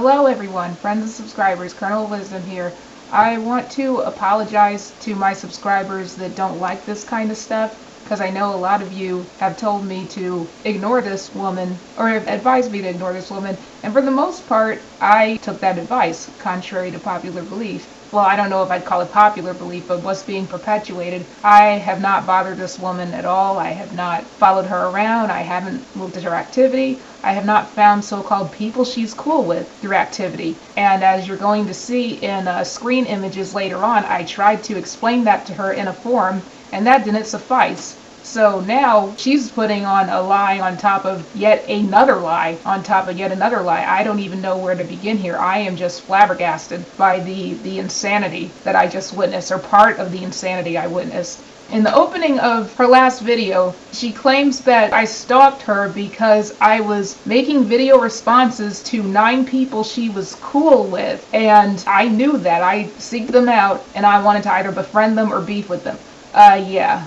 Hello everyone, friends and subscribers, Colonel Wisdom here. I want to apologize to my subscribers that don't like this kind of stuff, because I know a lot of you have told me to ignore this woman, or have advised me to ignore this woman, and for the most part, I took that advice, contrary to popular belief. Well, I don't know if I'd call it popular belief, but what's being perpetuated. I have not bothered this woman at all. I have not followed her around. I haven't looked at her activity. I have not found so-called people she's cool with through activity. And as you're going to see in screen images later on, I tried to explain that to her in a forum, and that didn't suffice. So now she's putting on a lie on top of yet another lie on top of yet another lie. I don't even know where to begin here. I am just flabbergasted by the insanity that I just witnessed, or part of the insanity I witnessed. In the opening of her last video, she claims that I stalked her because I was making video responses to 9 people she was cool with, and I knew that. I seeked them out, and I wanted to either befriend them or beef with them. Yeah.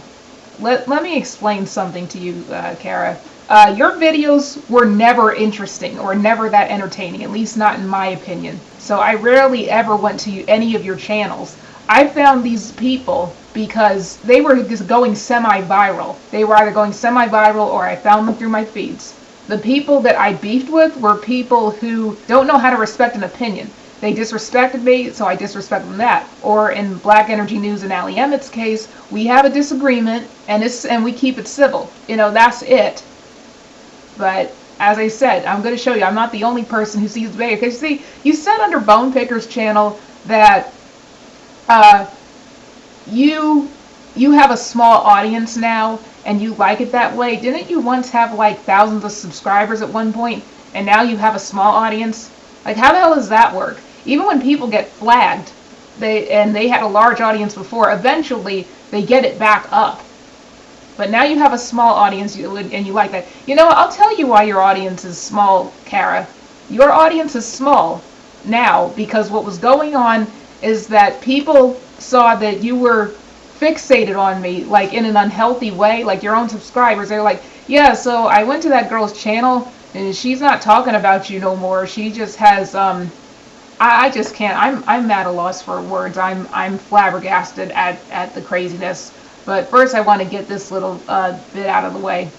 Let me explain something to you, Kara. Your videos were never interesting or never that entertaining, at least not in my opinion. So I rarely ever went to any of your channels. I found these people because they were just going semi-viral. They were either going semi-viral or I found them through my feeds. The people that I beefed with were people who don't know how to respect an opinion. They disrespected me, so I disrespected them that. Or in Black Energy News and Ali Emmett's case, we have a disagreement and we keep it civil. You know, that's it. But as I said, I'm going to show you, I'm not the only person who sees the video. Because see, you said under Bone Picker's channel that you have a small audience now and you like it that way. Didn't you once have like thousands of subscribers at one point and now you have a small audience? Like, how the hell does that work? Even when people get flagged, they had a large audience before, eventually they get it back up. But now you have a small audience and you like that. You know, I'll tell you why your audience is small, Kara. Your audience is small now because what was going on is that people saw that you were fixated on me, like in an unhealthy way, like your own subscribers. They're like, yeah, so I went to that girl's channel and she's not talking about you no more. She just has I just can't. I'm at a loss for words. I'm flabbergasted at the craziness. But first I want to get this little bit out of the way.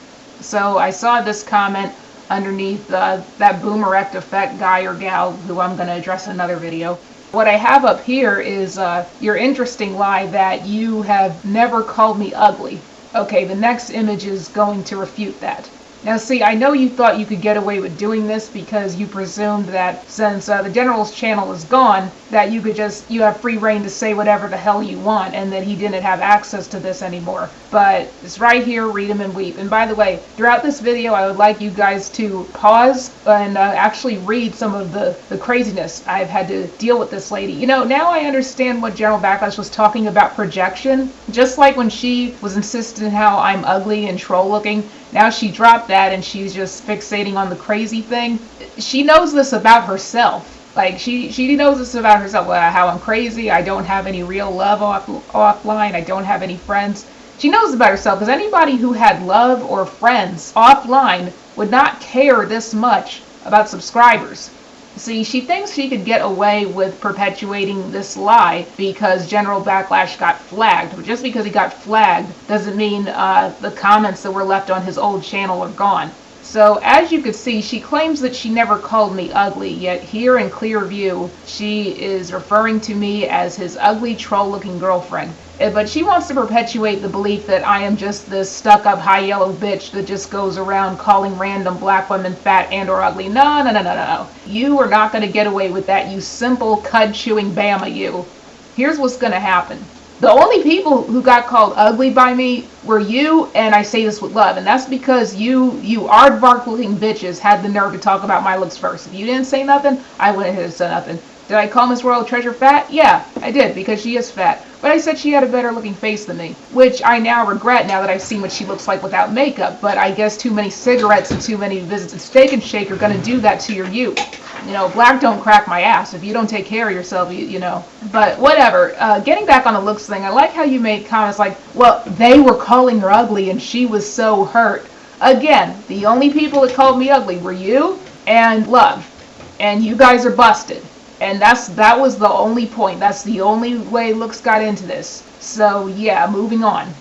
So I saw this comment underneath that boomerect effect guy or gal who I'm going to address in another video. What I have up here is your interesting lie that you have never called me ugly. Okay, the next image is going to refute that. Now see, I know you thought you could get away with doing this because you presumed that since the General's channel is gone, that you have free reign to say whatever the hell you want and that he didn't have access to this anymore. But it's right here, read him and weep. And by the way, throughout this video, I would like you guys to pause and actually read some of the craziness I've had to deal with this lady. You know, now I understand what GeneralBackAss was talking about projection. Just like when she was insisting on how I'm ugly and troll looking, now she dropped that and she's just fixating on the crazy thing. She knows this about herself. Like, she knows this about herself. How I'm crazy, I don't have any real love offline, I don't have any friends. She knows about herself because anybody who had love or friends offline would not care this much about subscribers. See, she thinks she could get away with perpetuating this lie because GeneralBackAss got flagged. But just because he got flagged doesn't mean the comments that were left on his old channel are gone. So as you could see, she claims that she never called me ugly, yet here in clear view, she is referring to me as his ugly troll-looking girlfriend. But she wants to perpetuate the belief that I am just this stuck-up high yellow bitch that just goes around calling random black women fat and or ugly. No, no, no, no, no. You are not going to get away with that, you simple cud-chewing Bama, you. Here's what's going to happen. The only people who got called ugly by me were you, and I say this with love, and that's because you aardvark-looking bitches had the nerve to talk about my looks first. If you didn't say nothing, I wouldn't have said nothing. Did I call Miss Royal Treasure fat? Yeah, I did, because she is fat. But I said she had a better looking face than me, which I now regret now that I've seen what she looks like without makeup. But I guess too many cigarettes and too many visits at Steak and Shake are going to do that to your youth. You know, black don't crack my ass. If you don't take care of yourself, you know. But whatever. Getting back on the looks thing, I like how you made comments like, well, they were calling her ugly and she was so hurt. Again, the only people that called me ugly were you and Love. and you guys are busted. And that was the only point. That's the only way looks got into this. So yeah, moving on.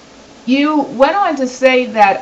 You went on to say that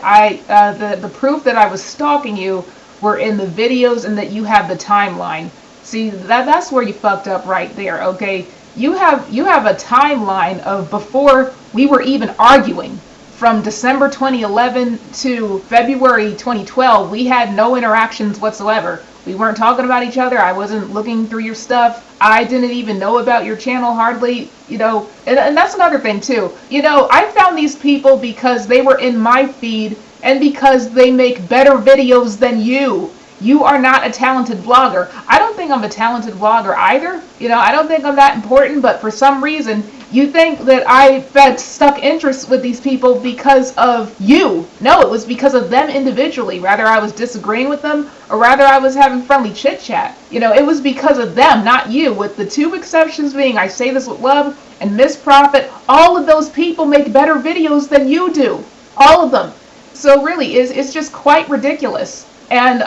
the proof that I was stalking you were in the videos and that you have the timeline. See, that's where you fucked up right there, okay? You have a timeline of before we were even arguing. From December 2011 to February 2012, we had no interactions whatsoever. We weren't talking about each other. I wasn't looking through your stuff. I didn't even know about your channel hardly, you know. And that's another thing too. You know, I found these people because they were in my feed and because they make better videos than you. You are not a talented vlogger. I don't think I'm a talented vlogger either. You know, I don't think I'm that important, but for some reason, you think that I had stuck interest with these people because of you. No, it was because of them individually. Rather I was disagreeing with them, or rather I was having friendly chit chat. You know, it was because of them, not you, with the two exceptions being I Say This With Love and Miss Profit. All of those people make better videos than you do. All of them. So really, it's just quite ridiculous. And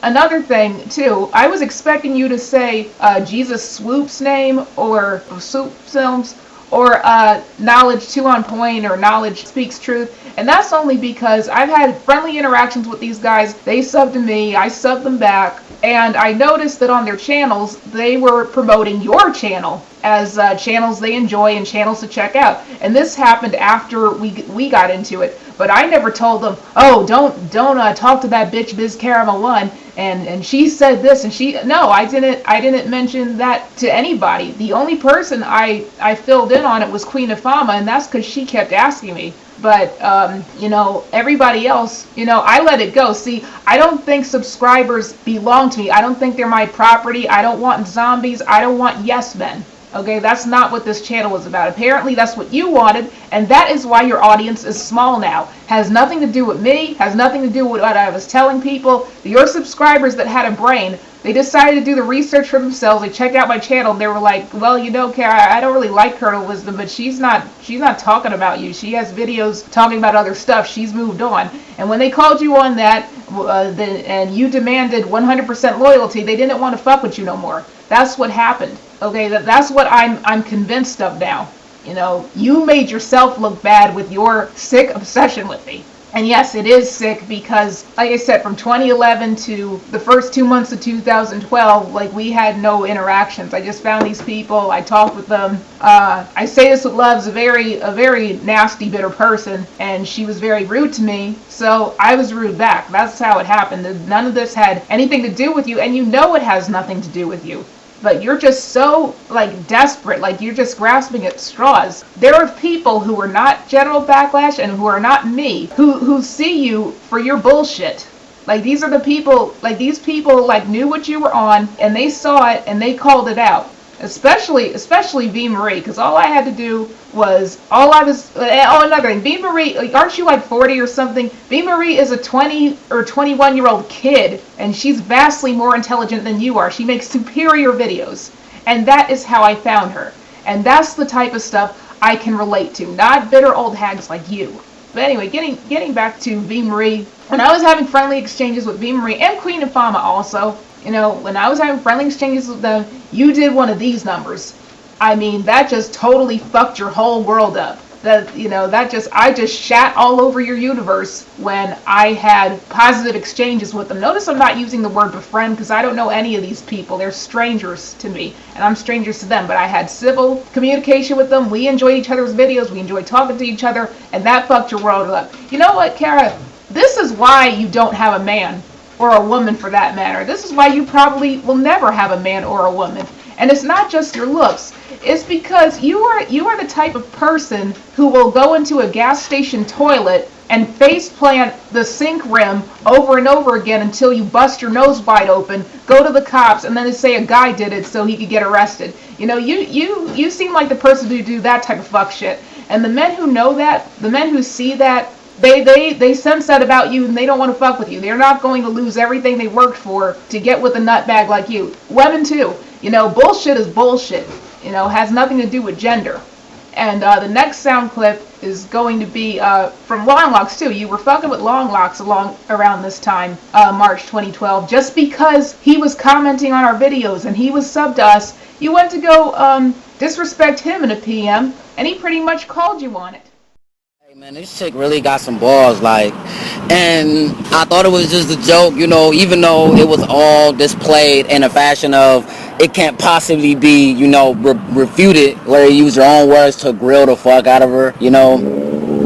another thing too, I was expecting you to say Jesus Swoop's name or Swoop Films or Knowledge 2 on Point or Knowledge Speaks Truth, and that's only because I've had friendly interactions with these guys. They subbed to me, I subbed them back, and I noticed that on their channels they were promoting your channel as channels they enjoy and channels to check out. And this happened after we got into it. But I never told them, oh, don't talk to that bitch MzCaramelOne, and she said this and she. No, I didn't mention that to anybody. The only person I filled in on it was Queen of Fama, and that's because she kept asking me. But you know, everybody else, you know, I let it go. See, I don't think subscribers belong to me. I don't think they're my property. I don't want zombies. I don't want yes men. Okay, that's not what this channel was about. Apparently that's what you wanted, and that is why your audience is small now. Has nothing to do with me, has nothing to do with what I was telling people. Your subscribers that had a brain, they decided to do the research for themselves. They checked out my channel and they were like, well, you know, Kara, I don't really like Colonel Wisdom, but she's not talking about you. She has videos talking about other stuff. She's moved on. And when they called you on that, and you demanded 100% loyalty, they didn't want to fuck with you no more. That's what happened. Okay, that's what I'm convinced of now. You know, you made yourself look bad with your sick obsession with me. And yes, it is sick because, like I said, from 2011 to the first 2 months of 2012, like, we had no interactions. I just found these people, I talked with them. I Say This With Love's a very nasty, bitter person, and she was very rude to me, so I was rude back. That's how it happened. None of this had anything to do with you, and you know it has nothing to do with you. But you're just so, like, desperate, like you're just grasping at straws. There are people who are not General Backlash and who are not me, who see you for your bullshit. Like, these are the people, like, these people, like, knew what you were on, and they saw it, and they called it out. Especially V. Marie, because all I had to do was, another thing, V. Marie, like, aren't you like 40 or something? V. Marie is a 20 or 21-year-old kid, and she's vastly more intelligent than you are. She makes superior videos, and that is how I found her. And that's the type of stuff I can relate to, not bitter old hags like you. But anyway, getting back to V. Marie, when I was having friendly exchanges with V. Marie and Queen of Fama also, you know, when I was having friendly exchanges with them, you did one of these numbers. I mean, that just totally fucked your whole world up. That, you know, I just shat all over your universe when I had positive exchanges with them. Notice I'm not using the word befriend because I don't know any of these people. They're strangers to me, and I'm strangers to them. But I had civil communication with them. We enjoyed each other's videos. We enjoyed talking to each other, and that fucked your world up. You know what, Kara? This is why you don't have a man, or a woman for that matter. This is why you probably will never have a man or a woman. And it's not just your looks. It's because you are the type of person who will go into a gas station toilet and face plant the sink rim over and over again until you bust your nose wide open, go to the cops, and then they say a guy did it so he could get arrested. You know, you seem like the person who do that type of fuck shit. And the men who know that, the men who see that, they sense that about you, and they don't want to fuck with you. They're not going to lose everything they worked for to get with a nutbag like you. Women too. You know, bullshit is bullshit. You know, has nothing to do with gender. And the next sound clip is going to be from Long Locks too. You were fucking with Long Locks around this time, March 2012, just because he was commenting on our videos and he was subbed to us. You went to go disrespect him in a PM, and he pretty much called you on it. Hey man, this chick really got some balls, like, and I thought it was just a joke, you know, even though it was all displayed in a fashion of it can't possibly be, you know, refuted, where you use your own words to grill the fuck out of her, you know.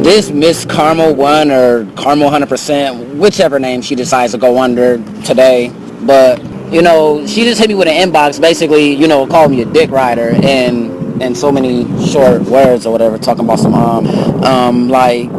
This MzCaramelOne or Caramel 100%, whichever name she decides to go under today, but, you know, she just hit me with an inbox, basically, you know, called me a dick rider, and so many short words or whatever, talking about some like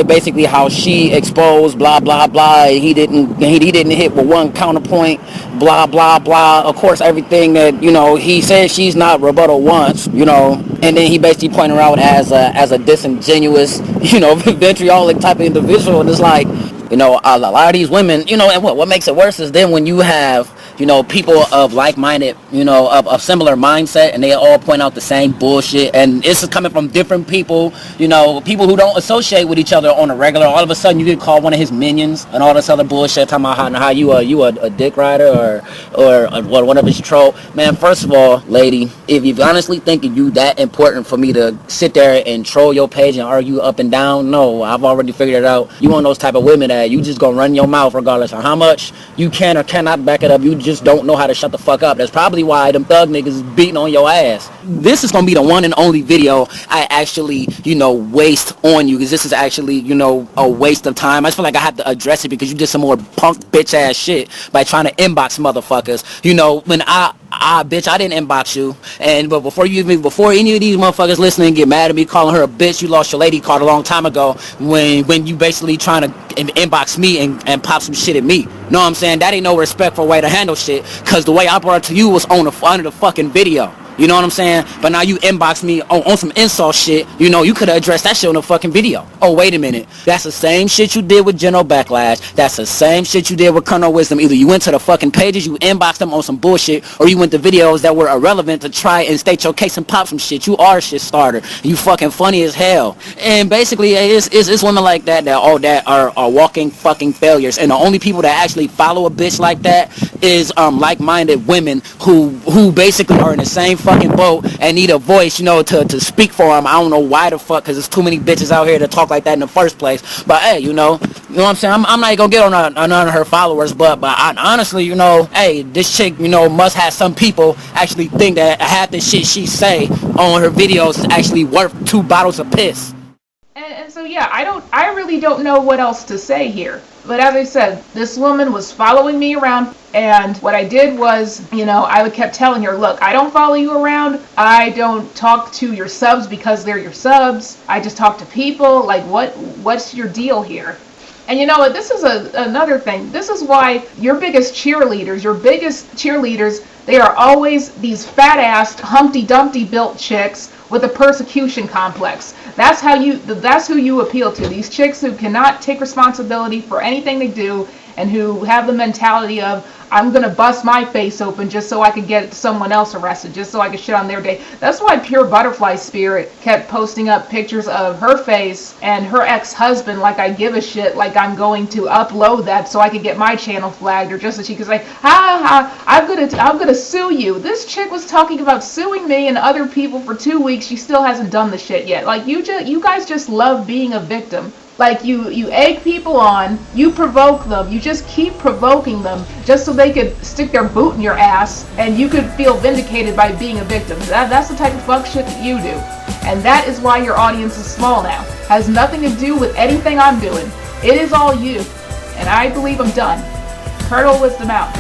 basically how she exposed blah blah blah. He didn't hit with one counterpoint, blah blah blah. Of course, everything that, you know, he said she's not rebuttal once, you know, and then he basically pointed her out as a disingenuous, you know, vitriolic type of individual. And it's like, you know, a lot of these women, you know, and what makes it worse is then when you have, you know, people of like-minded, you know, of similar mindset, and they all point out the same bullshit, and this is coming from different people, you know, people who don't associate with each other on a regular. All of a sudden you get called one of his minions and all this other bullshit, talking about how you a dick rider or one of his troll. Man, first of all, lady, if you honestly thinking you that important for me to sit there and troll your page and argue up and down, no, I've already figured it out. You one of those type of women that you just gonna run your mouth regardless of how much you can or cannot back it up. You just don't know how to shut the fuck up. That's probably why them thug niggas is beating on your ass. This is gonna be the one and only video I actually, you know, waste on you, because this is actually, you know, a waste of time. I just feel like I have to address it because you did some more punk bitch ass shit by trying to inbox motherfuckers. You know, when bitch, I didn't inbox you. But before any of these motherfuckers listening get mad at me calling her a bitch, you lost your lady card a long time ago when you basically trying to inbox me and pop some shit at me. Know what I'm saying? That ain't no respectful way to handle shit, because the way I brought it to you was under the fucking video. You know what I'm saying? But now you inbox me on some insult shit. You know, you could have addressed that shit on the fucking video. Oh, wait a minute. That's the same shit you did with GeneralBackAss. That's the same shit you did with Colonel Wisdom. Either you went to the fucking pages, you inboxed them on some bullshit, or you went to videos that were irrelevant to try and state your case and pop some shit. You are a shit starter. You fucking funny as hell. And basically, it's women like that are walking fucking failures. And the only people that actually follow a bitch like that is like-minded women who basically are in the same fucking boat and need a voice, you know, to speak for them. I don't know why the fuck, because there's too many bitches out here to talk like that in the first place. But hey, you know what I'm saying? I'm not gonna get on none of her followers, but honestly, you know, hey, this chick, you know, must have some people actually think that half the shit she say on her videos is actually worth 2 bottles of piss. And so yeah, I really don't know what else to say here. But as I said, this woman was following me around, and what I did was, you know, I kept telling her, look, I don't follow you around. I don't talk to your subs because they're your subs. I just talk to people. Like, what's your deal here? And you know what, this is another thing. This is why your biggest cheerleaders, they are always these fat-assed, Humpty Dumpty built chicks with a persecution complex. That's who you appeal to. These chicks who cannot take responsibility for anything they do, and who have the mentality of, I'm going to bust my face open just so I could get someone else arrested, just so I could shit on their day. That's why Pure Butterfly Spirit kept posting up pictures of her face and her ex-husband, like I give a shit, like I'm going to upload that so I could get my channel flagged, or just so she could say, I'm gonna sue you. This chick was talking about suing me and other people for 2 weeks. She still hasn't done the shit yet. Like, you guys just love being a victim. Like, you egg people on, you provoke them, you just keep provoking them just so they could stick their boot in your ass and you could feel vindicated by being a victim. That's the type of fuck shit that you do. And that is why your audience is small now. Has nothing to do with anything I'm doing. It is all you. And I believe I'm done. Colonel Wisdom out.